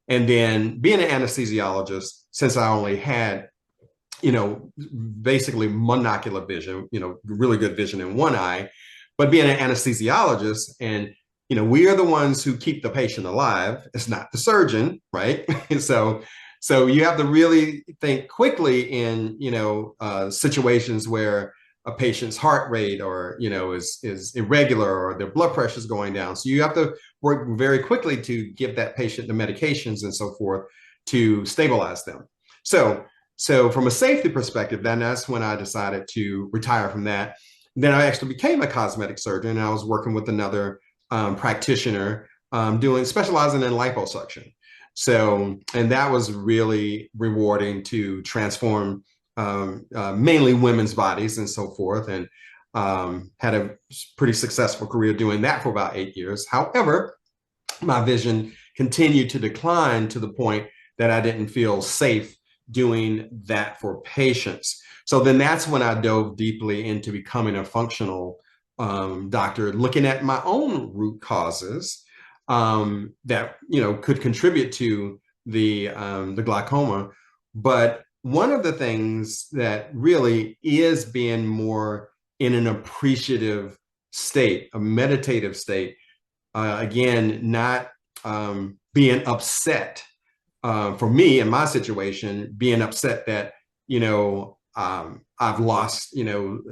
And then being an anesthesiologist, since I only had, basically monocular vision, really good vision in one eye, but being an anesthesiologist and we are the ones who keep the patient alive. It's not the surgeon, right? So you have to really think quickly in, situations where a patient's heart rate or, is irregular or their blood pressure is going down. So you have to work very quickly to give that patient the medications and so forth to stabilize them. So from a safety perspective, then that's when I decided to retire from that. Then I actually became a cosmetic surgeon, and I was working with another practitioner specializing in liposuction. So, and that was really rewarding to transform mainly women's bodies and so forth, and had a pretty successful career doing that for about 8 years. However, my vision continued to decline to the point that I didn't feel safe doing that for patients. So then that's when I dove deeply into becoming a functional doctor, looking at my own root causes that could contribute to the glaucoma. But one of the things that really is being more in an appreciative state, a meditative state, again, not being upset. For me, in my situation, being upset that I've lost,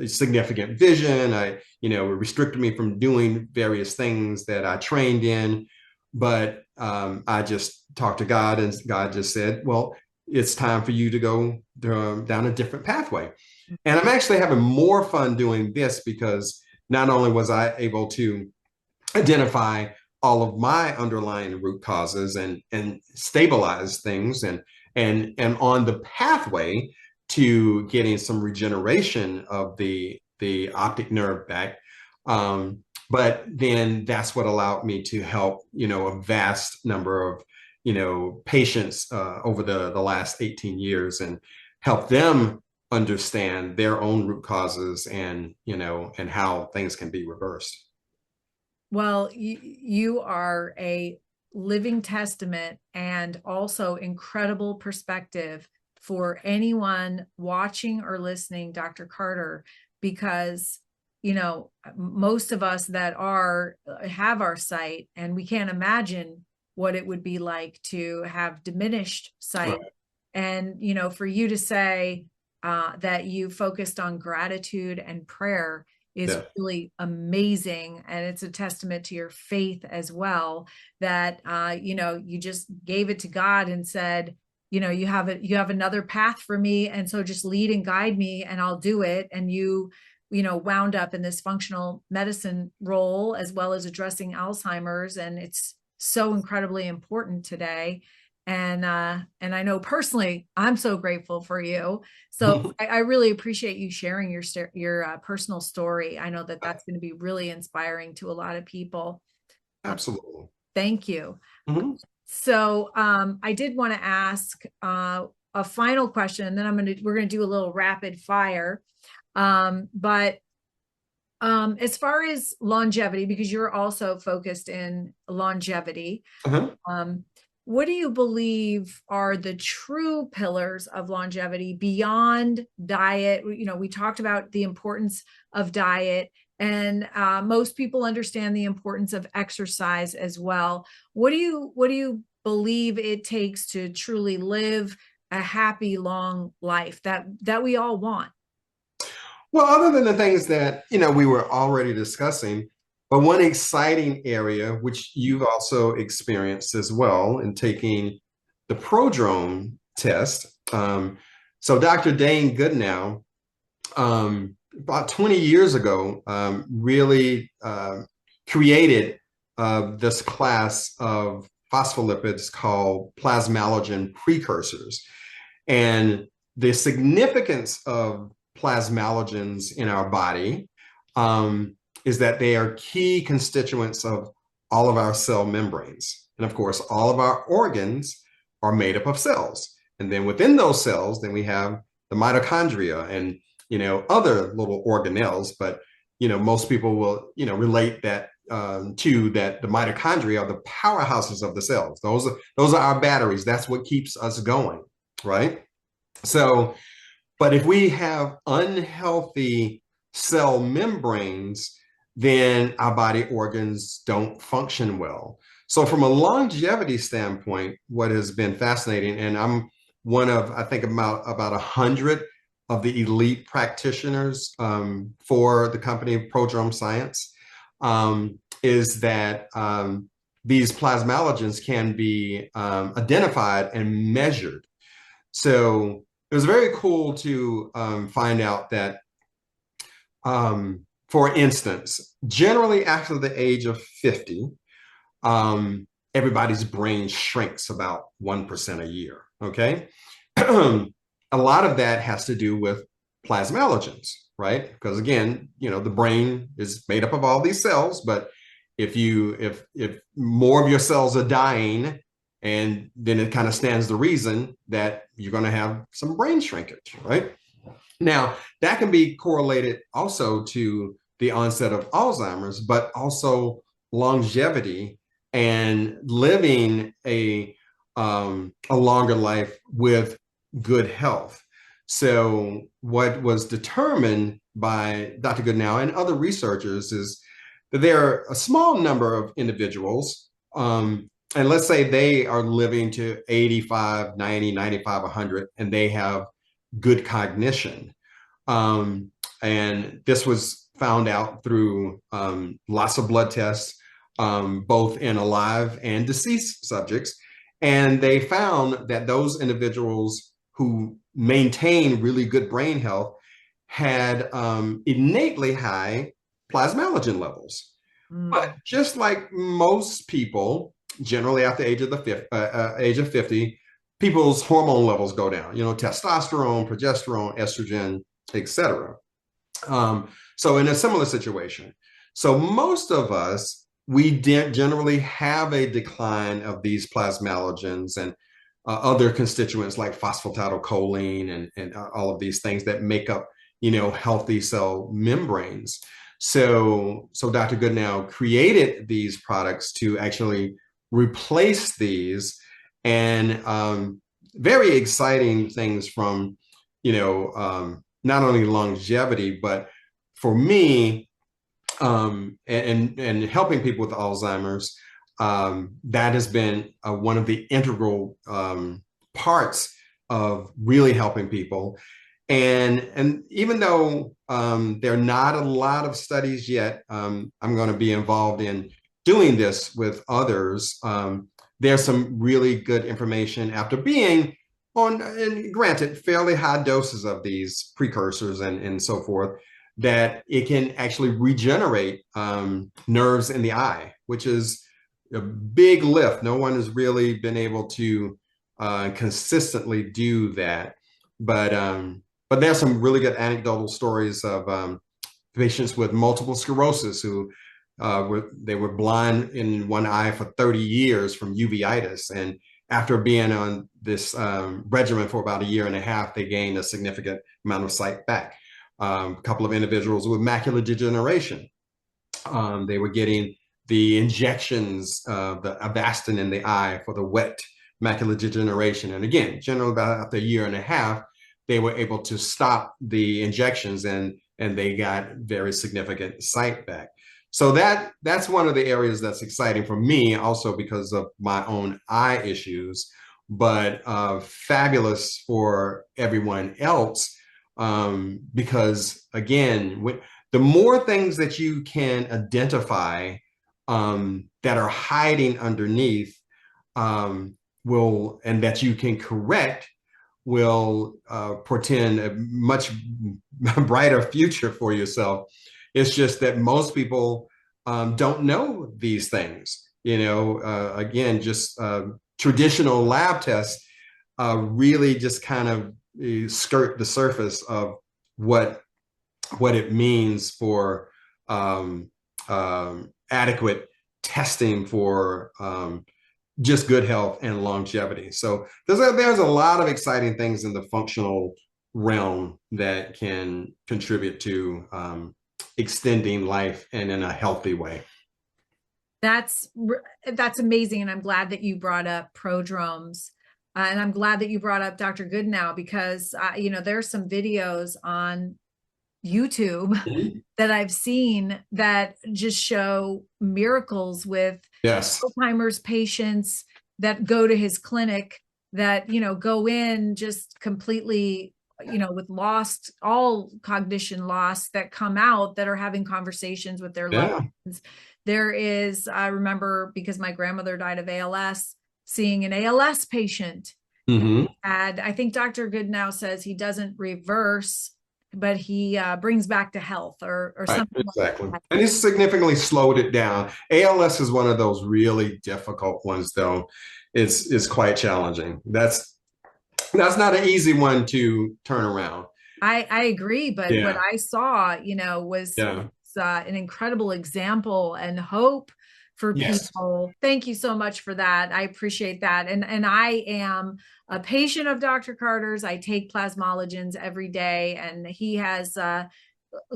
significant vision. It restricted me from doing various things that I trained in. But I just talked to God, and God just said, well, it's time for you to go down a different pathway. And I'm actually having more fun doing this because not only was I able to identify all of my underlying root causes and stabilize things and on the pathway to getting some regeneration of the optic nerve back. But then that's what allowed me to help, a vast number of, patients over the last 18 years and help them understand their own root causes and how things can be reversed.
Well, you are a living testament and also incredible perspective for anyone watching or listening, Dr. Carter, because, most of us that have our sight, and we can't imagine what it would be like to have diminished sight. Right. And, for you to say that you focused on gratitude and prayer is really amazing. And it's a testament to your faith as well, that, you just gave it to God and said, you have another path for me. And so just lead and guide me and I'll do it. And you wound up in this functional medicine role as well as addressing Alzheimer's. And it's so incredibly important today. And I know personally, I'm so grateful for you. So I really appreciate you sharing your personal story. I know that that's going to be really inspiring to a lot of people.
Absolutely.
Thank you.
Mm-hmm.
So I did want to ask a final question, and then we're going to do a little rapid fire. But as far as longevity, because you're also focused in longevity, what do you believe are the true pillars of longevity beyond diet? You know, we talked about the importance of diet, and most people understand the importance of exercise as well. What do you believe it takes to truly live a happy, long life that we all want?
Well, other than the things that, we were already discussing, but one exciting area, which you've also experienced as well in taking the Prodrome test. So Dr. Dane Goodenow, about 20 years ago, really created this class of phospholipids called plasmalogen precursors. And the significance of plasmalogens in our body is that they are key constituents of all of our cell membranes. And of course, all of our organs are made up of cells. And then within those cells, then we have the mitochondria and, other little organelles. But, most people will, relate that to that the mitochondria are the powerhouses of the cells. Those are our batteries. That's what keeps us going, right? So, but if we have unhealthy cell membranes, then our body organs don't function well. So from a longevity standpoint, what has been fascinating, and I'm one of, I think about 100 of the elite practitioners for the company Prodrome Science, is that these plasmalogens can be identified and measured. So it was very cool to find out that, for instance, generally after the age of 50, everybody's brain shrinks about 1% a year, okay? A lot of that has to do with plasmalogens, right? Because again, the brain is made up of all these cells, but if more of your cells are dying, and then it kind of stands to reason that you're going to have some brain shrinkage, right? Now, that can be correlated also to the onset of Alzheimer's, but also longevity and living a longer life with good health. So what was determined by Dr. Goodenow and other researchers is that there are a small number of individuals, and let's say they are living to 85, 90, 95, 100, and they have good cognition. And this was found out through lots of blood tests, both in alive and deceased subjects. And they found that those individuals who maintain really good brain health had innately high plasmalogen levels. But just like most people, generally after the age of 50, people's hormone levels go down, testosterone, progesterone, estrogen, etc. So in a similar situation. So most of us, we generally have a decline of these plasmalogens and other constituents like phosphatidylcholine and all of these things that make up, healthy cell membranes. So Dr. Goodenow created these products to actually replace these, and very exciting things from, not only longevity, but for me, and helping people with Alzheimer's, that has been one of the integral parts of really helping people. And even though there are not a lot of studies yet, I'm going to be involved in doing this with others. There's some really good information after being on, and granted, fairly high doses of these precursors and so forth, that it can actually regenerate nerves in the eye, which is a big lift. No one has really been able to consistently do that. But there's some really good anecdotal stories of patients with multiple sclerosis who were blind in one eye for 30 years from uveitis. And after being on this regimen for about 1.5 years, they gained a significant amount of sight back. A couple of individuals with macular degeneration, they were getting the injections, the Avastin in the eye for the wet macular degeneration. And again, generally about after a year and a half, they were able to stop the injections, and they got very significant sight back. So that's one of the areas that's exciting for me, also because of my own eye issues, but fabulous for everyone else, because again, the more things that you can identify that are hiding underneath and that you can correct will portend a much brighter future for yourself. It's just that most people don't know these things. Again, just traditional lab tests really just kind of skirt the surface of what it means for adequate testing for just good health and longevity. So there's a lot of exciting things in the functional realm that can contribute to extending life and in a healthy way.
That's amazing. And I'm glad that you brought up prodromes. And I'm glad that you brought up Dr. Goodnow, because, there's some videos on YouTube that I've seen that just show miracles with Alzheimer's patients that go to his clinic that, go in just completely, with all cognition loss, that come out that are having conversations with their loved ones. There is, I remember, because my grandmother died of ALS, seeing an ALS patient. And I think Dr. Goodnow says he doesn't reverse, but he brings back to health or something.
Exactly.
Like that.
And he's significantly slowed it down. ALS is one of those really difficult ones, though. It's quite challenging. That's not an easy one to turn around.
I agree, but what I saw, was an incredible example and hope for people. Thank you so much for that. I appreciate that. And I am a patient of Dr. Carter's. I take plasmalogens every day, and he has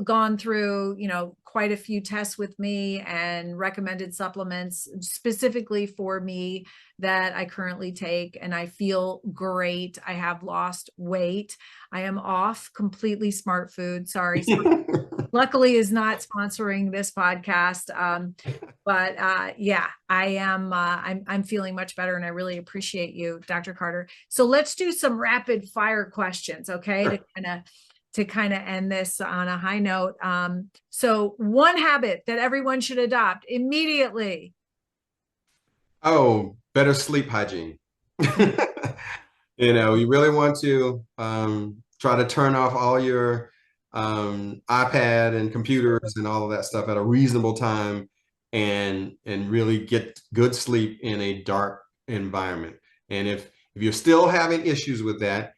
gone through, quite a few tests with me and recommended supplements specifically for me that I currently take, and I feel great. I have lost weight. I am off completely Smart Food. Sorry. Luckily is not sponsoring this podcast. But I am, I'm feeling much better, and I really appreciate you, Dr. Carter. So let's do some rapid fire questions. Okay.
Sure.
To kind of end this on a high note. So one habit that everyone should adopt immediately.
Oh, better sleep hygiene. You really want to try to turn off all your iPad and computers and all of that stuff at a reasonable time, and really get good sleep in a dark environment. And if you're still having issues with that,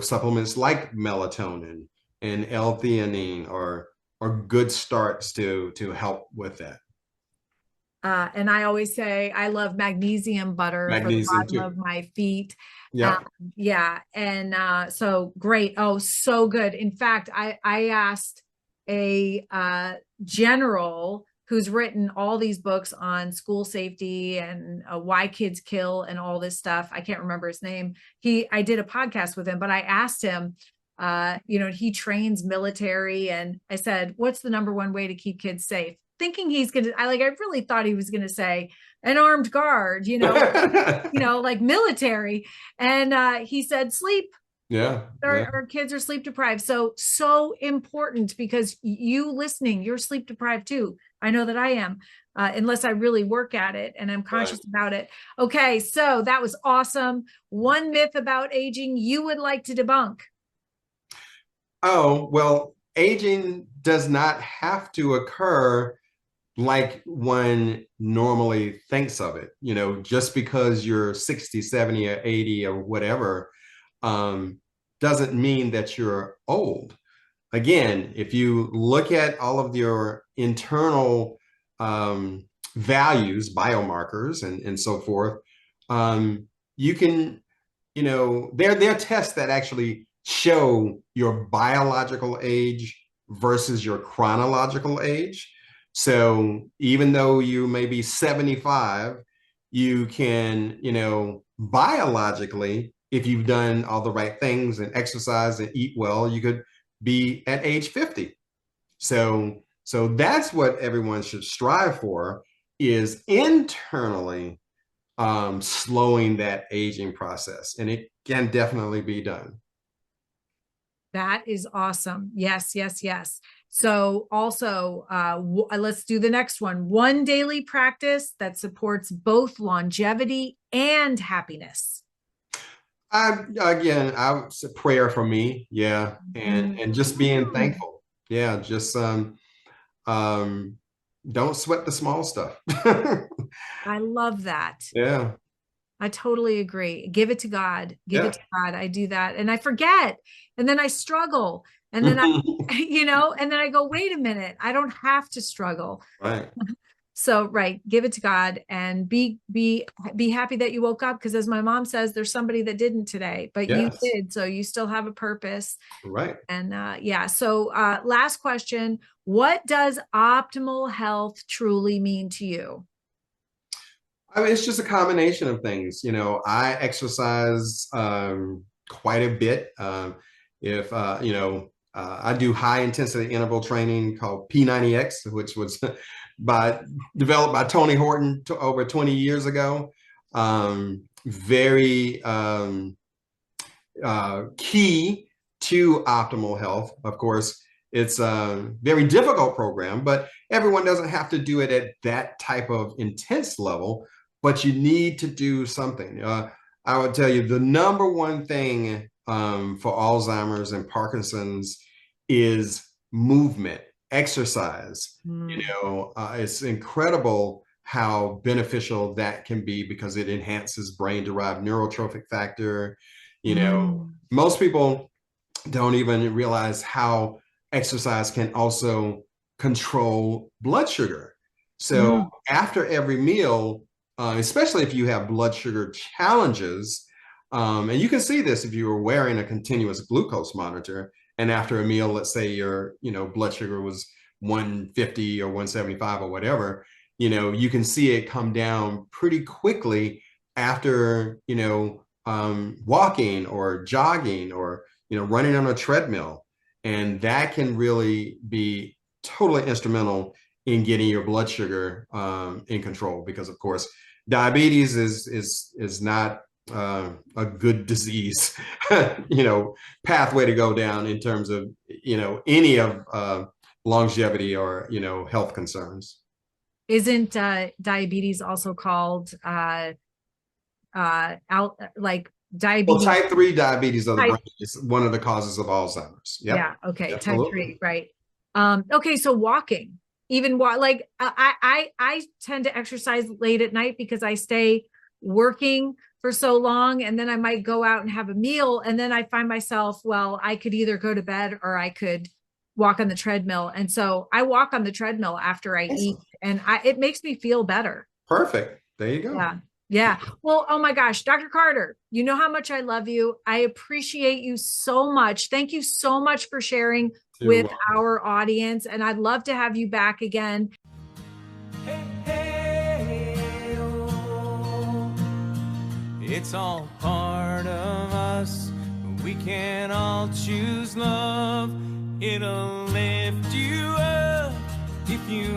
supplements like melatonin and L-theanine are good starts to help with that.
And I always say I love magnesium butter for the bottom of my feet. And so great. Oh, so good. In fact, I asked a general who's written all these books on school safety and why kids kill and all this stuff. I can't remember his name. I did a podcast with him, but I asked him, he trains military, and I said, what's the number one way to keep kids safe? Thinking I really thought he was going to say an armed guard, like military. And he said, sleep. Our kids are sleep deprived. So important, because you listening, you're sleep deprived too. I know that I am, unless I really work at it and I'm conscious about it. Okay. So that was awesome. One myth about aging you would like to debunk.
Oh, well, aging does not have to occur like one normally thinks of it. Just because you're 60, 70 or 80 or whatever, doesn't mean that you're old. Again, if you look at all of your internal values, biomarkers, and so forth, you can, there are tests that actually show your biological age versus your chronological age. So even though you may be 75, you can, biologically, if you've done all the right things and exercise and eat well, you could be at age 50. So that's what everyone should strive for, is internally slowing that aging process. And it can definitely be done.
That is awesome. Yes, yes, yes. So also, let's do the next one. One daily practice that supports both longevity and happiness.
It's a prayer for me. Yeah. And just being thankful. Yeah. Just, don't sweat the small stuff.
I love that.
Yeah.
I totally agree. Give it to God. Give it to God. I do that. And I forget. And then I struggle. And then and then I go, wait a minute, I don't have to struggle.
Right.
So, right. Give it to God and be happy that you woke up. Because as my mom says, there's somebody that didn't today, but you did. So you still have a purpose.
Right.
And So last question, what does optimal health truly mean to you?
I mean, it's just a combination of things. I exercise quite a bit. I do high intensity interval training called P90X, which was developed by Tony Horton over 20 years ago. Very key to optimal health. Of course, it's a very difficult program, but everyone doesn't have to do it at that type of intense level, but you need to do something. I would tell you the number one thing for Alzheimer's and Parkinson's is movement, exercise. It's incredible how beneficial that can be because it enhances brain-derived neurotrophic factor. Most people don't even realize how exercise can also control blood sugar. So after every meal, especially if you have blood sugar challenges, and you can see this if you were wearing a continuous glucose monitor, and after a meal, let's say your blood sugar was 150 or 175 or whatever, you can see it come down pretty quickly after walking or jogging or running on a treadmill. And that can really be totally instrumental in getting your blood sugar in control, because of course diabetes is not a good disease pathway to go down in terms of any of longevity or health concerns.
Isn't diabetes also called diabetes?
Well, type 3 diabetes of the brain is one of the causes of Alzheimer's. Yep.
Yeah. Okay.
Absolutely.
Type 3. Right. Okay. So walking, I tend to exercise late at night because I stay working for so long, and then I might go out and have a meal, and then I find myself, well, I could either go to bed or I could walk on the treadmill. And so I walk on the treadmill after I eat, and it makes me feel better.
Perfect. There you go.
Yeah. Yeah. Well, oh my gosh, Dr. Carter, you know how much I love you. I appreciate you so much. Thank you so much for sharing with our audience. And I'd love to have you back again.
Hey, hey, oh. It's all part of us. We can all choose love. It'll lift you up if you